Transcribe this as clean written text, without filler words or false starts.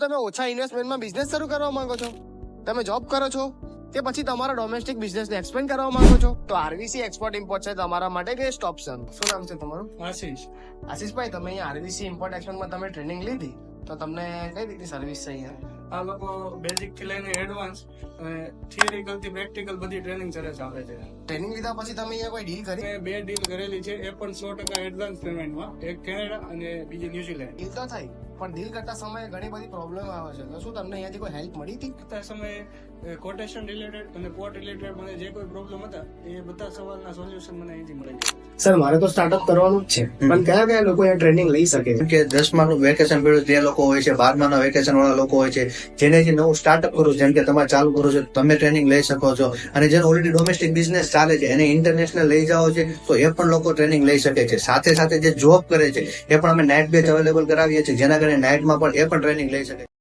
તમે ઓછા ઇન્વેસ્ટમેન્ટમાં બિઝનેસ શરૂ કરવા માંગો છો? તમે જોબ કરો છો કે પછી તમારા ડોમેસ્ટિક બિઝનેસને એક્સપેન્ડ કરવા માંગો છો? તો આરવીસી એક્સપોર્ટ ઇમ્પોર્ટ છે તમારા માટે બેસ્ટ ઓપ્શન. શું નામ છે તમારું? આશીષ. આશીષભાઈ, તમે અહીંયા આરવીસી ઇમ્પોર્ટ એક્સપોર્ટમાં તમે ટ્રેનિંગ લીધી, તો તમને કઈ રીતની સર્વિસ છે અહીંયા? આ લોકો બેઝિક થી લઈને એડવાન્સ થિયરિકલ થી પ્રેક્ટિકલ બધી ટ્રેનિંગ સરસ આપે છે. ટ્રેનિંગ લીધા પછી તમે અહીંયા કોઈ ડીલ કરી? મેં 2 ડીલ કરેલી છે, એ પણ 100% એડવાન્સ પેમેન્ટમાં. એક કેનેડા અને બીજી ન્યુઝીલેન્ડ. ડીલ તો થઈ, પણ ડીલ કરતા સમયે ઘણી બધી પ્રોબ્લેમ આવે છે, તો શું તમને અહીંયાથી કોઈ હેલ્પ મળી હતી? કરતા સમયે કોટેશન રિલેટેડ અને પોર્ટ રિલેટેડ મને જે કોઈ પ્રોબ્લેમ હતા એ બધા સવાલના સોલ્યુશન મને અહીંથી મળી ગયા. સર, મારે તો સ્ટાર્ટઅપ કરવાનું જ છે, પણ કયા કયા લોકો અહીંયા ટ્રેનિંગ લઈ શકે? કે 10માનું વેકેશન પડ્યું તે લોકો હોય છે, 12માના વેકેશન વાળા લોકો હોય છે, જેને જે નવું સ્ટાર્ટઅપ કરવું, જેમ કે તમારે ચાલુ કરવું છે, તમે ટ્રેનિંગ લઈ શકો છો. અને જેને ઓલરેડી ડોમેસ્ટિક બિઝનેસ ચાલે છે, એને ઇન્ટરનેશનલ લઈ જાઓ છે, તો એ પણ લોકો ટ્રેનિંગ લઈ શકે છે. સાથે સાથે જે જોબ કરે છે એ પણ અમે નાઇટ બેચ અવેલેબલ કરાવીએ છીએ, જેના કારણે નાઇટમાં પણ એ પણ ટ્રેનિંગ લઈ શકે છે.